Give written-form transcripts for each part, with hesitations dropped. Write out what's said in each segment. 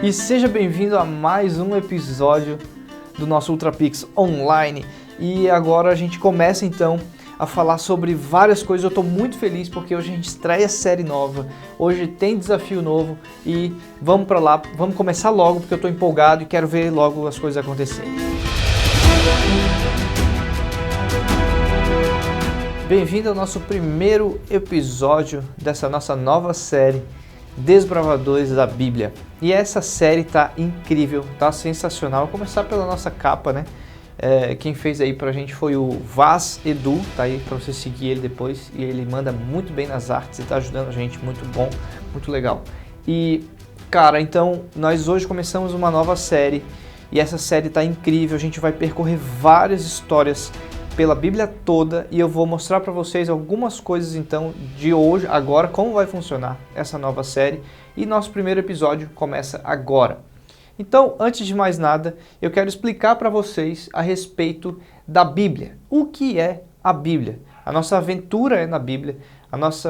E seja bem-vindo a mais um episódio do nosso UltraPix Online. E agora a gente começa então a falar sobre várias coisas. Eu estou muito feliz porque hoje a gente estreia série nova, hoje tem desafio novo e vamos para lá, vamos começar logo porque eu estou empolgado e quero ver logo as coisas acontecerem. Bem-vindo ao nosso primeiro episódio dessa nossa nova série Desbravadores da Bíblia. E essa série tá incrível, tá sensacional. Vou começar pela nossa capa, né? Quem fez aí pra gente foi o Vaz Edu, tá aí pra você seguir ele depois. E ele manda muito bem nas artes e tá ajudando a gente, muito bom, muito legal. E, cara, então nós hoje começamos uma nova série e essa série tá incrível. A gente vai percorrer várias histórias pela Bíblia toda e eu vou mostrar para vocês algumas coisas então de hoje, agora, como vai funcionar essa nova série e nosso primeiro episódio começa agora. Então, antes de mais nada, eu quero explicar para vocês a respeito da Bíblia. O que é a Bíblia? A nossa aventura é na Bíblia, a nossa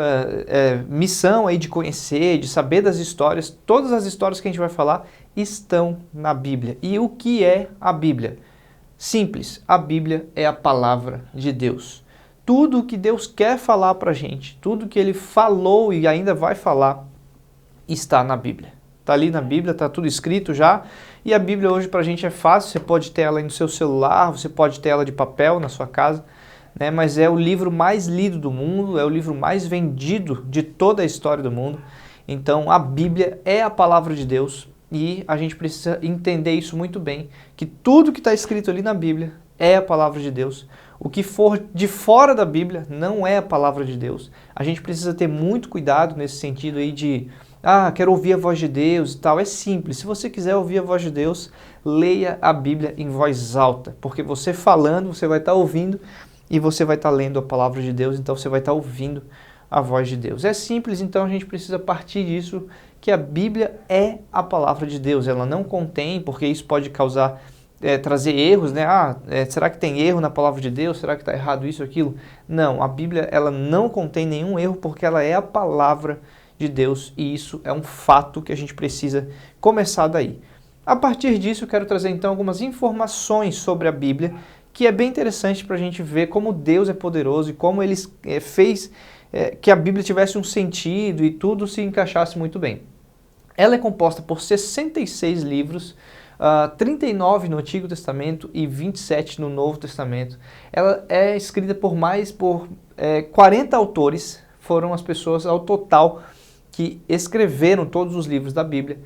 missão aí de conhecer, de saber das histórias, todas as histórias que a gente vai falar estão na Bíblia. E o que é a Bíblia? Simples, a Bíblia é a palavra de Deus. Tudo o que Deus quer falar para a gente, tudo que Ele falou e ainda vai falar, está na Bíblia. Está ali na Bíblia, está tudo escrito já. E a Bíblia hoje para a gente é fácil, você pode ter ela aí no seu celular, você pode ter ela de papel na sua casa, né? Mas é o livro mais lido do mundo, é o livro mais vendido de toda a história do mundo. Então a Bíblia é a palavra de Deus. E a gente precisa entender isso muito bem, que tudo que está escrito ali na Bíblia é a palavra de Deus. O que for de fora da Bíblia não é a palavra de Deus. A gente precisa ter muito cuidado nesse sentido aí de, quero ouvir a voz de Deus e tal. É simples, se você quiser ouvir a voz de Deus, leia a Bíblia em voz alta, porque você falando, você vai estar ouvindo e você vai estar lendo a palavra de Deus, então você vai estar ouvindo a voz de Deus. É simples, então a gente precisa partir disso, que a Bíblia é a palavra de Deus. Ela não contém, porque isso pode causar, trazer erros, né? Será que tem erro na palavra de Deus? Será que está errado isso ou aquilo? Não, a Bíblia ela não contém nenhum erro, porque ela é a palavra de Deus e isso é um fato que a gente precisa começar daí. A partir disso, eu quero trazer então algumas informações sobre a Bíblia, que é bem interessante para a gente ver como Deus é poderoso e como Ele fez que a Bíblia tivesse um sentido e tudo se encaixasse muito bem. Ela é composta por 66 livros, 39 no Antigo Testamento e 27 no Novo Testamento. Ela é escrita por 40 autores, foram as pessoas ao total que escreveram todos os livros da Bíblia,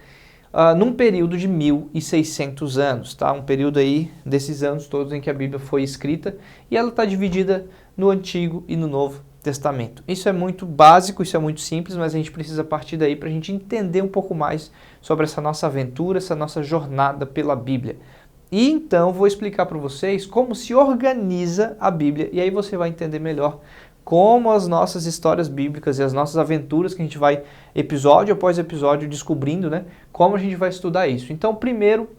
num período de 1.600 anos, tá? Um período aí desses anos todos em que a Bíblia foi escrita e ela está dividida no Antigo e no Novo Testamento. Isso é muito básico, isso é muito simples, mas a gente precisa partir daí para a gente entender um pouco mais sobre essa nossa aventura, essa nossa jornada pela Bíblia. E então vou explicar para vocês como se organiza a Bíblia e aí você vai entender melhor como as nossas histórias bíblicas e as nossas aventuras que a gente vai episódio após episódio descobrindo, né? Como a gente vai estudar isso. Então, primeiro,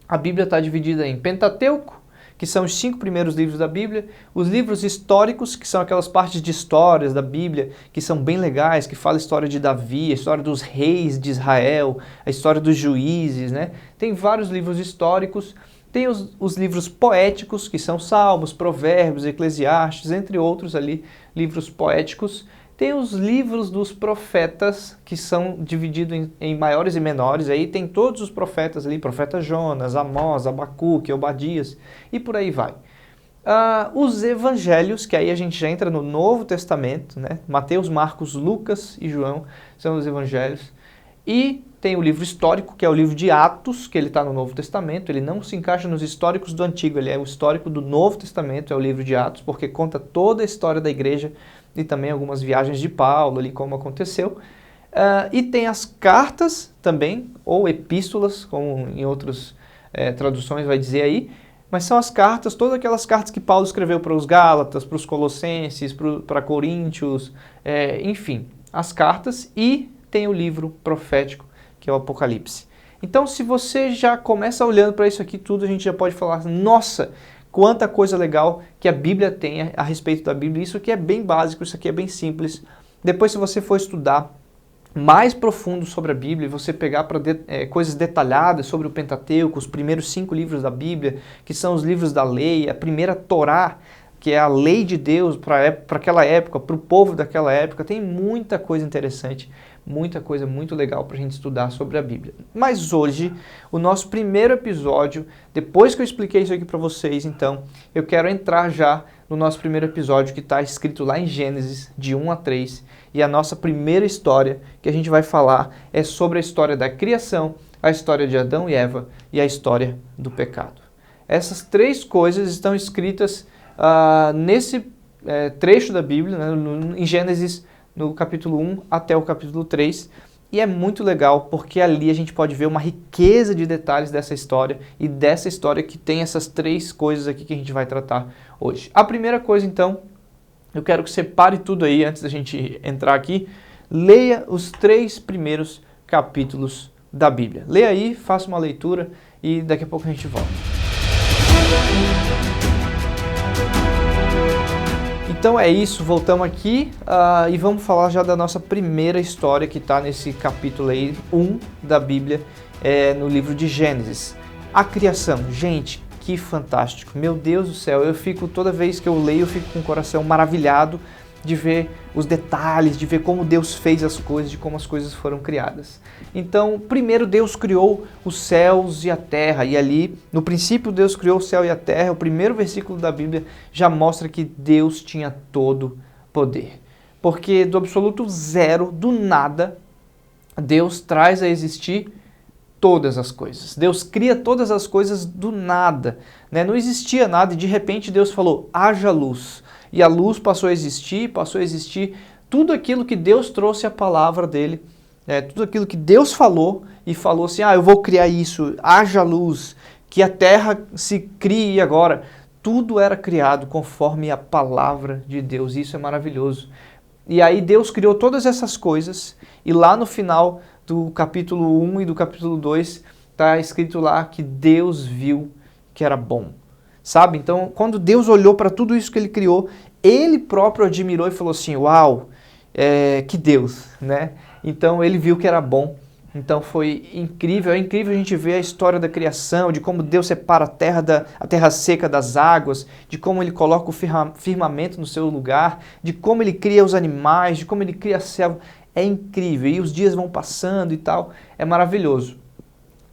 a Bíblia está dividida em Pentateuco, que são os 5 primeiros livros da Bíblia, os livros históricos, que são aquelas partes de histórias da Bíblia, que são bem legais, que fala a história de Davi, a história dos reis de Israel, a história dos juízes, né? Tem vários livros históricos, tem os livros poéticos, que são Salmos, Provérbios, Eclesiastes, entre outros ali, livros poéticos. Tem os livros dos profetas, que são divididos em maiores e menores, aí tem todos os profetas ali, profeta Jonas, Amós, Abacuque, Obadias, e por aí vai. Os evangelhos, que aí a gente já entra no Novo Testamento, né? Mateus, Marcos, Lucas e João são os evangelhos. E tem o livro histórico, que é o livro de Atos, que ele está no Novo Testamento, ele não se encaixa nos históricos do Antigo, ele é o histórico do Novo Testamento, é o livro de Atos, porque conta toda a história da igreja e também algumas viagens de Paulo, ali como aconteceu. E tem as cartas também, ou epístolas, como em outras traduções vai dizer aí, mas são as cartas, todas aquelas cartas que Paulo escreveu para os Gálatas, para os Colossenses, para Coríntios, enfim, as cartas, e tem o livro profético, que é o Apocalipse. Então, se você já começa olhando para isso aqui tudo, a gente já pode falar, nossa, quanta coisa legal que a Bíblia tem a respeito da Bíblia. Isso aqui é bem básico, isso aqui é bem simples. Depois, se você for estudar mais profundo sobre a Bíblia, você pegar para coisas detalhadas sobre o Pentateuco, os primeiros 5 livros da Bíblia, que são os livros da lei, a primeira Torá, que é a lei de Deus para aquela época, para o povo daquela época, tem muita coisa interessante, muita coisa muito legal para a gente estudar sobre a Bíblia. Mas hoje, o nosso primeiro episódio, depois que eu expliquei isso aqui para vocês, então, eu quero entrar já no nosso primeiro episódio, que está escrito lá em Gênesis, de 1 a 3, e a nossa primeira história que a gente vai falar é sobre a história da criação, a história de Adão e Eva e a história do pecado. Essas 3 coisas estão escritas nesse trecho da Bíblia, né, em Gênesis, no capítulo 1 até o capítulo 3, e é muito legal porque ali a gente pode ver uma riqueza de detalhes dessa história e dessa história que tem essas 3 coisas aqui que a gente vai tratar hoje. A primeira coisa, então, eu quero que você pare tudo aí antes da gente entrar aqui, leia os 3 primeiros capítulos da Bíblia. Leia aí, faça uma leitura e daqui a pouco a gente volta. Então é isso, voltamos aqui e vamos falar já da nossa primeira história que está nesse capítulo aí, 1 da Bíblia, no livro de Gênesis. A criação, gente, que fantástico, meu Deus do céu, toda vez que eu leio, eu fico com o coração maravilhado de ver os detalhes, de ver como Deus fez as coisas, de como as coisas foram criadas. Então, primeiro Deus criou os céus e a terra, e ali, no princípio Deus criou o céu e a terra, o primeiro versículo da Bíblia já mostra que Deus tinha todo poder. Porque do absoluto zero, do nada, Deus traz a existir todas as coisas. Deus cria todas as coisas do nada, né? Não existia nada e de repente Deus falou, haja luz. E a luz passou a existir tudo aquilo que Deus trouxe a palavra dele, tudo aquilo que Deus falou e falou assim, eu vou criar isso, haja luz, que a terra se crie agora. Tudo era criado conforme a palavra de Deus, isso é maravilhoso. E aí Deus criou todas essas coisas e lá no final do capítulo 1 e do capítulo 2 está escrito lá que Deus viu que era bom. Sabe? Então, quando Deus olhou para tudo isso que Ele criou, Ele próprio admirou e falou assim, uau, que Deus, né? Então, Ele viu que era bom. Então, foi incrível. É incrível a gente ver a história da criação, de como Deus separa a terra seca das águas, de como Ele coloca o firmamento no seu lugar, de como Ele cria os animais, de como Ele cria a selva. É incrível. E os dias vão passando e tal. É maravilhoso.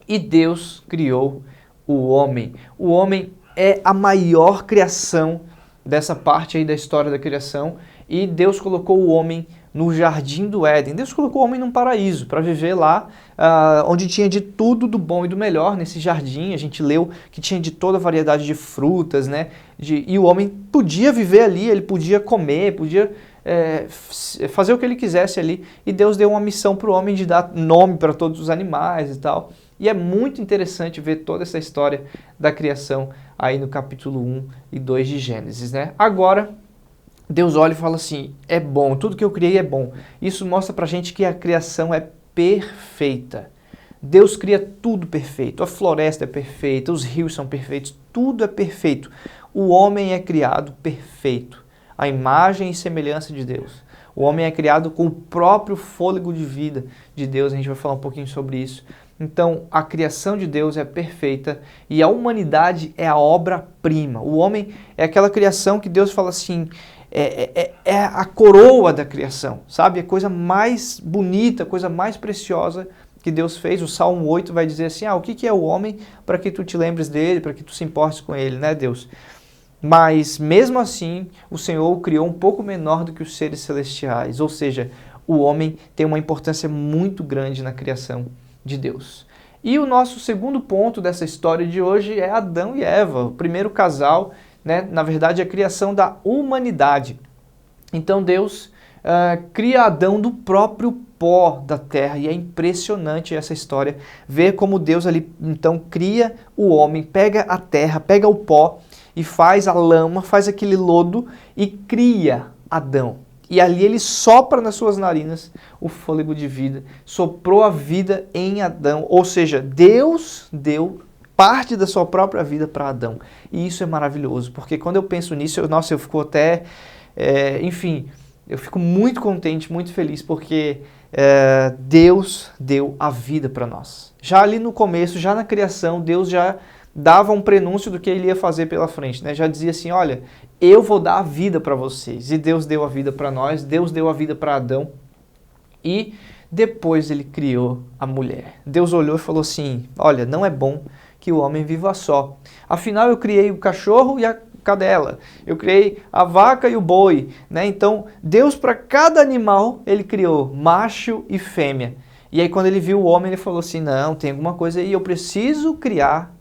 E Deus criou o homem. O homem é a maior criação dessa parte aí da história da criação, e Deus colocou o homem no jardim do Éden. Deus colocou o homem num paraíso para viver lá, onde tinha de tudo do bom e do melhor nesse jardim. A gente leu que tinha de toda a variedade de frutas, né? E o homem podia viver ali, ele podia comer, podia fazer o que ele quisesse ali, e Deus deu uma missão para o homem de dar nome para todos os animais e tal. E é muito interessante ver toda essa história da criação aí no capítulo 1 e 2 de Gênesis, né? Agora, Deus olha e fala assim, é bom, tudo que eu criei é bom. Isso mostra pra gente que a criação é perfeita. Deus cria tudo perfeito, a floresta é perfeita, os rios são perfeitos, tudo é perfeito. O homem é criado perfeito, a imagem e semelhança de Deus. O homem é criado com o próprio fôlego de vida de Deus, a gente vai falar um pouquinho sobre isso. Então, a criação de Deus é perfeita e a humanidade é a obra-prima. O homem é aquela criação que Deus fala assim, é a coroa da criação, sabe? A coisa mais bonita, a coisa mais preciosa que Deus fez. O Salmo 8 vai dizer assim, o que é o homem para que tu te lembres dele, para que tu se importes com ele, né, Deus? Mas, mesmo assim, o Senhor o criou um pouco menor do que os seres celestiais, ou seja, o homem tem uma importância muito grande na criação de Deus. E o nosso segundo ponto dessa história de hoje é Adão e Eva, o primeiro casal, né? Na verdade, a criação da humanidade. Então Deus cria Adão do próprio pó da terra, e é impressionante essa história, ver como Deus ali então cria o homem, pega a terra, pega o pó e faz a lama, faz aquele lodo e cria Adão. E ali ele sopra nas suas narinas o fôlego de vida, soprou a vida em Adão, ou seja, Deus deu parte da sua própria vida para Adão. E isso é maravilhoso, porque quando eu penso nisso, eu fico até, eu fico muito contente, muito feliz, porque Deus deu a vida para nós. Já ali no começo, já na criação, Deus já dava um prenúncio do que ele ia fazer pela frente, né? Já dizia assim, olha, eu vou dar a vida para vocês. E Deus deu a vida para nós, Deus deu a vida para Adão e depois ele criou a mulher. Deus olhou e falou assim, olha, não é bom que o homem viva só. Afinal, eu criei o cachorro e a cadela, eu criei a vaca e o boi, né? Então, Deus para cada animal, ele criou macho e fêmea. E aí quando ele viu o homem, ele falou assim, não, tem alguma coisa aí, eu preciso criar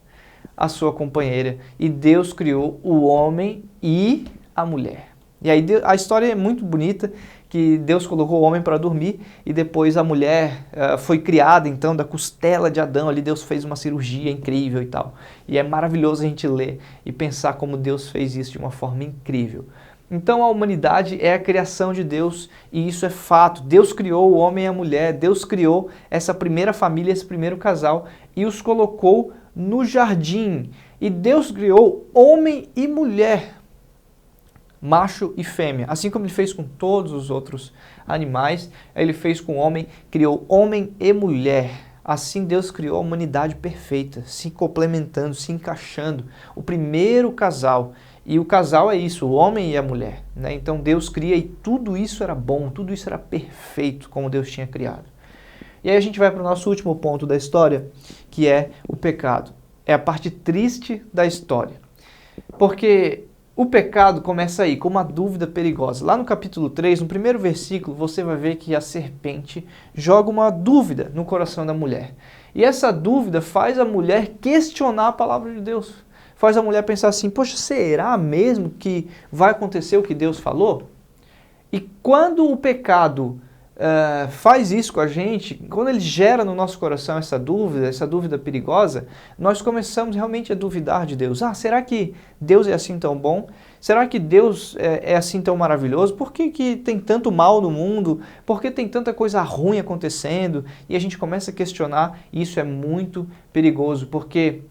a sua companheira. E Deus criou o homem e a mulher. E aí a história é muito bonita, que Deus colocou o homem para dormir e depois a mulher foi criada então da costela de Adão, ali Deus fez uma cirurgia incrível e tal. E é maravilhoso a gente ler e pensar como Deus fez isso de uma forma incrível. Então a humanidade é a criação de Deus e isso é fato. Deus criou o homem e a mulher, Deus criou essa primeira família, esse primeiro casal e os colocou no jardim. E Deus criou homem e mulher, macho e fêmea, assim como ele fez com todos os outros animais, ele fez com o homem, criou homem e mulher. Assim Deus criou a humanidade perfeita, se complementando, se encaixando. O primeiro casal, e o casal é isso, o homem e a mulher, né? Então Deus cria e tudo isso era bom, tudo isso era perfeito, como Deus tinha criado. E aí a gente vai para o nosso último ponto da história, que é o pecado. É a parte triste da história, porque o pecado começa aí, com uma dúvida perigosa. Lá no capítulo 3, no primeiro versículo, você vai ver que a serpente joga uma dúvida no coração da mulher. E essa dúvida faz a mulher questionar a palavra de Deus. Faz a mulher pensar assim, poxa, será mesmo que vai acontecer o que Deus falou? E quando o pecado faz isso com a gente, quando ele gera no nosso coração essa dúvida perigosa, nós começamos realmente a duvidar de Deus. Ah, será que Deus é assim tão bom? Será que Deus é assim tão maravilhoso? Por que tem tanto mal no mundo? Por que tem tanta coisa ruim acontecendo? E a gente começa a questionar, e isso é muito perigoso, porque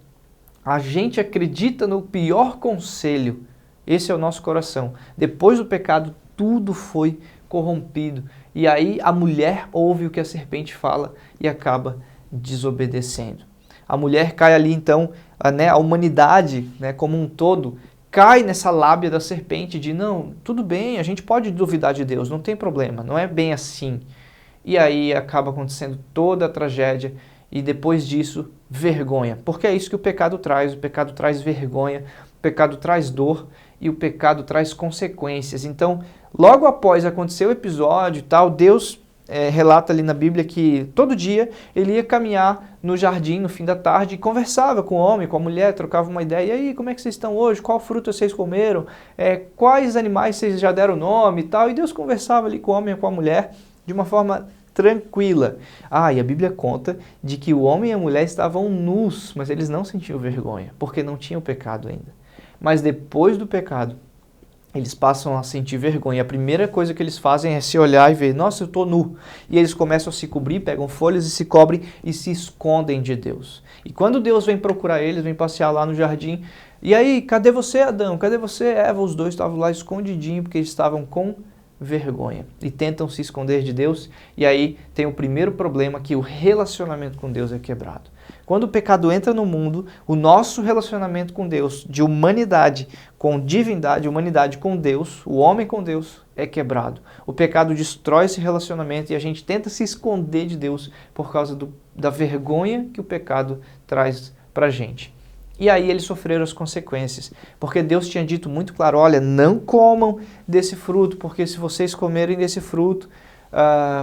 a gente acredita no pior conselho. Esse é o nosso coração. Depois do pecado, tudo foi corrompido. E aí a mulher ouve o que a serpente fala e acaba desobedecendo. A mulher cai ali então, a humanidade, né, como um todo, cai nessa lábia da serpente de não, tudo bem, a gente pode duvidar de Deus, não tem problema, não é bem assim. E aí acaba acontecendo toda a tragédia e depois disso, vergonha. Porque é isso que o pecado traz vergonha, o pecado traz dor e o pecado traz consequências. Então, logo após acontecer o episódio e tal, Deus relata ali na Bíblia que todo dia ele ia caminhar no jardim no fim da tarde e conversava com o homem, com a mulher, trocava uma ideia. E aí, como é que vocês estão hoje? Qual fruta vocês comeram? Quais animais vocês já deram nome e tal? E Deus conversava ali com o homem e com a mulher de uma forma tranquila. E a Bíblia conta de que o homem e a mulher estavam nus, mas eles não sentiam vergonha, porque não tinham pecado ainda. Mas depois do pecado, eles passam a sentir vergonha. A primeira coisa que eles fazem é se olhar e ver, nossa, eu estou nu. E eles começam a se cobrir, pegam folhas e se cobrem e se escondem de Deus. E quando Deus vem procurar eles, vem passear lá no jardim, e aí, cadê você, Adão? Cadê você, Eva? Os dois estavam lá escondidinhos porque eles estavam com vergonha e tentam se esconder de Deus. E aí tem o primeiro problema, que o relacionamento com Deus é quebrado. Quando o pecado entra no mundo, o nosso relacionamento com Deus, de humanidade com divindade, humanidade com Deus, o homem com Deus, é quebrado. O pecado destrói esse relacionamento e a gente tenta se esconder de Deus por causa da vergonha que o pecado traz pra gente. E aí eles sofreram as consequências, porque Deus tinha dito muito claro, olha, não comam desse fruto, porque se vocês comerem desse fruto,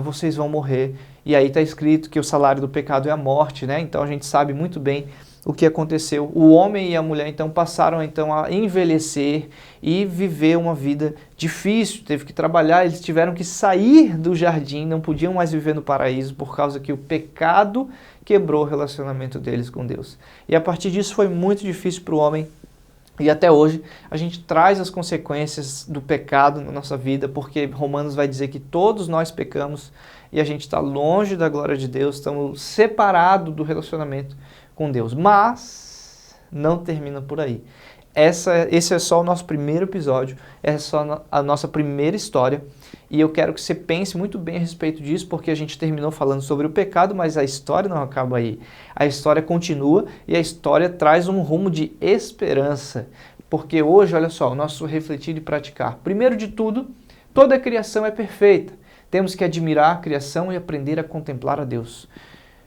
vocês vão morrer. E aí está escrito que o salário do pecado é a morte, né? Então a gente sabe muito bem o que aconteceu. O homem e a mulher então passaram então a envelhecer e viver uma vida difícil, teve que trabalhar, eles tiveram que sair do jardim, não podiam mais viver no paraíso por causa que o pecado quebrou o relacionamento deles com Deus. E a partir disso foi muito difícil para o homem. E até hoje a gente traz as consequências do pecado na nossa vida, porque Romanos vai dizer que todos nós pecamos e a gente está longe da glória de Deus, estamos separados do relacionamento com Deus. Mas não termina por aí. esse é só o nosso primeiro episódio, essa é só a nossa primeira história, e eu quero que você pense muito bem a respeito disso, porque a gente terminou falando sobre o pecado, mas a história não acaba aí. A história continua e a história traz um rumo de esperança, porque hoje, olha só, o nosso refletir e praticar. Primeiro de tudo, toda a criação é perfeita. Temos que admirar a criação e aprender a contemplar a Deus.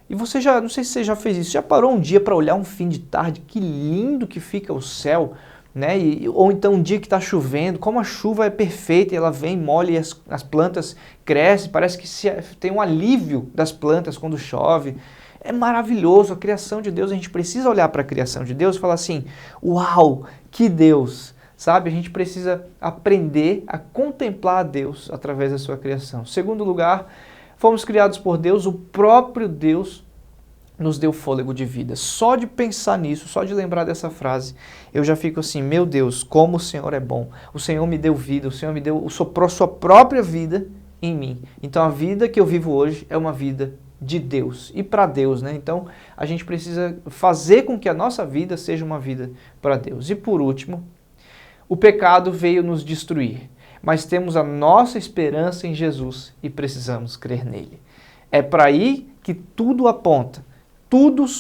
E você já, não sei se você já fez isso, já parou um dia para olhar um fim de tarde, que lindo que fica o céu, né? Ou então um dia que está chovendo, como a chuva é perfeita, e ela vem, molha e as plantas crescem, parece que tem um alívio das plantas quando chove. É maravilhoso, a criação de Deus, a gente precisa olhar para a criação de Deus e falar assim, uau, que Deus! Sabe, a gente precisa aprender a contemplar a Deus através da sua criação. Segundo lugar, fomos criados por Deus, o próprio Deus nos deu fôlego de vida. Só de pensar nisso, só de lembrar dessa frase, eu já fico assim, meu Deus, como o Senhor é bom. O Senhor me deu vida, o Senhor me deu, soprou sua própria vida em mim. Então a vida que eu vivo hoje é uma vida de Deus e para Deus, né? Então a gente precisa fazer com que a nossa vida seja uma vida para Deus. E por último, o pecado veio nos destruir, mas temos a nossa esperança em Jesus e precisamos crer nele. É para aí que tudo aponta.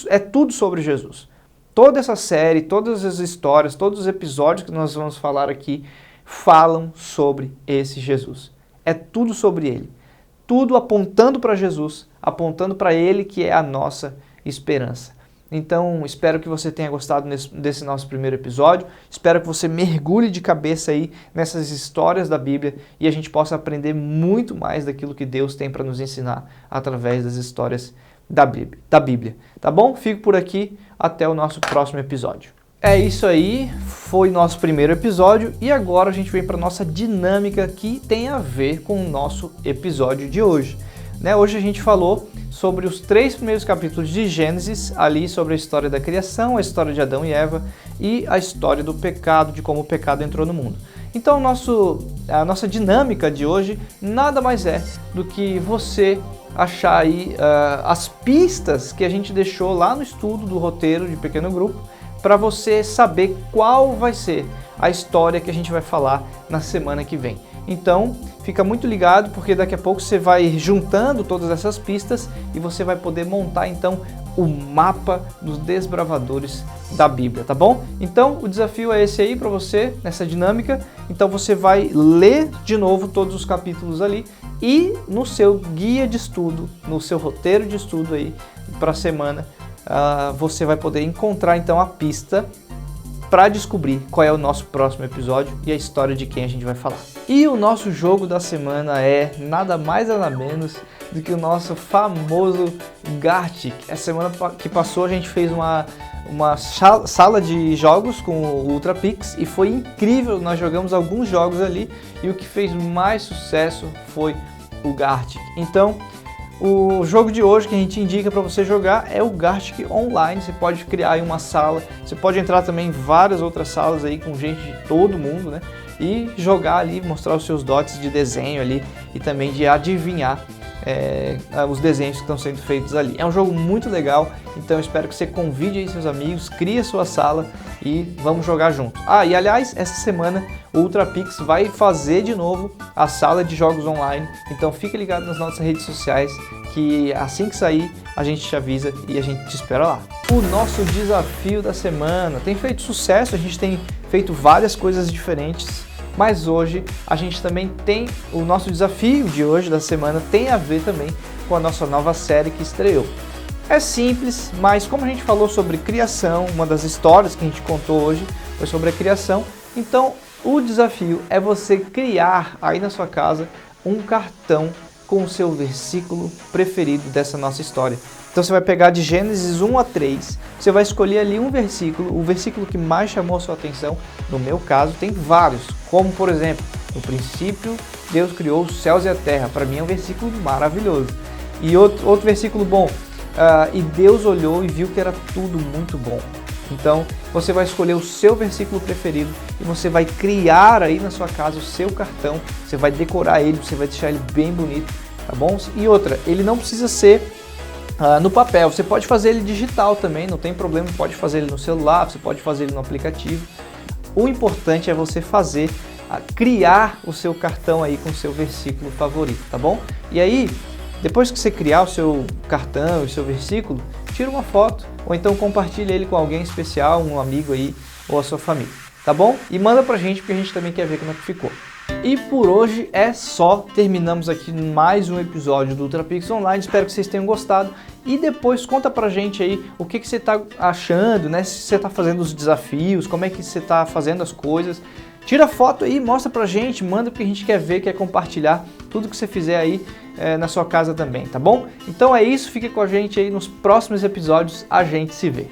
É tudo sobre Jesus. Toda essa série, todas as histórias, todos os episódios que nós vamos falar aqui falam sobre esse Jesus. É tudo sobre ele. Tudo apontando para Jesus, apontando para ele que é a nossa esperança. Então, espero que você tenha gostado desse nosso primeiro episódio. Espero que você mergulhe de cabeça aí nessas histórias da Bíblia e a gente possa aprender muito mais daquilo que Deus tem para nos ensinar através das histórias da Bíblia. Tá bom? Fico por aqui. Até o nosso próximo episódio. É isso aí. Foi nosso primeiro episódio e agora a gente vem para nossa dinâmica que tem a ver com o nosso episódio de hoje. Hoje a gente falou sobre os 3 primeiros capítulos de Gênesis, ali sobre a história da criação, a história de Adão e Eva e a história do pecado, de como o pecado entrou no mundo. Então a nossa dinâmica de hoje nada mais é do que você achar aí as pistas que a gente deixou lá no estudo do roteiro de pequeno grupo, para você saber qual vai ser a história que a gente vai falar na semana que vem. Então, fica muito ligado, porque daqui a pouco você vai juntando todas essas pistas e você vai poder montar então o mapa dos desbravadores da Bíblia, tá bom? Então, o desafio é esse aí para você, nessa dinâmica. Então, você vai ler de novo todos os capítulos ali e no seu guia de estudo, no seu roteiro de estudo aí para a semana, você vai poder encontrar então a pista para descobrir qual é o nosso próximo episódio e a história de quem a gente vai falar. E o nosso jogo da semana é nada mais nada menos do que o nosso famoso Gartic. A semana que passou a gente fez uma sala de jogos com o UltraPix e foi incrível, nós jogamos alguns jogos ali e o que fez mais sucesso foi o Gartic. Então, o jogo de hoje que a gente indica para você jogar é o Gartic Online. Você pode criar aí uma sala, você pode entrar também em várias outras salas aí com gente de todo mundo, né? E jogar ali, mostrar os seus dotes de desenho ali e também de adivinhar os desenhos que estão sendo feitos ali. É um jogo muito legal, então eu espero que você convide aí seus amigos, crie a sua sala e vamos jogar junto. E aliás, essa semana o UltraPix vai fazer de novo a sala de jogos online, então fique ligado nas nossas redes sociais que assim que sair a gente te avisa e a gente te espera lá. O nosso desafio da semana tem feito sucesso, a gente tem feito várias coisas diferentes, mas hoje a gente também tem o nosso desafio de hoje da semana tem a ver também com a nossa nova série que estreou. É simples, mas como a gente falou sobre criação, uma das histórias que a gente contou hoje foi sobre a criação, então o desafio é você criar aí na sua casa um cartão com o seu versículo preferido dessa nossa história. Então você vai pegar de Gênesis 1 a 3, você vai escolher ali um versículo, o versículo que mais chamou a sua atenção. No meu caso tem vários, como por exemplo, no princípio Deus criou os céus e a terra. Para mim é um versículo maravilhoso. E outro versículo bom, e Deus olhou e viu que era tudo muito bom. Então você vai escolher o seu versículo preferido e você vai criar aí na sua casa o seu cartão, você vai decorar ele, você vai deixar ele bem bonito, tá bom? E outra, ele não precisa ser no papel, você pode fazer ele digital também, não tem problema, pode fazer ele no celular, você pode fazer ele no aplicativo. O importante é você criar o seu cartão aí com o seu versículo favorito, tá bom? E aí, depois que você criar o seu cartão e o seu versículo, tira uma foto ou então compartilha ele com alguém especial, um amigo aí ou a sua família, tá bom? E manda pra gente porque a gente também quer ver como é que ficou. E por hoje é só, terminamos aqui mais um episódio do UltraPix Online, espero que vocês tenham gostado e depois conta pra gente aí o que você tá achando, né? Se você tá fazendo os desafios, como é que você tá fazendo as coisas. Tira foto aí, mostra pra gente, manda porque a gente quer ver, quer compartilhar tudo que você fizer aí na sua casa também, tá bom? Então é isso, fique com a gente aí nos próximos episódios, a gente se vê.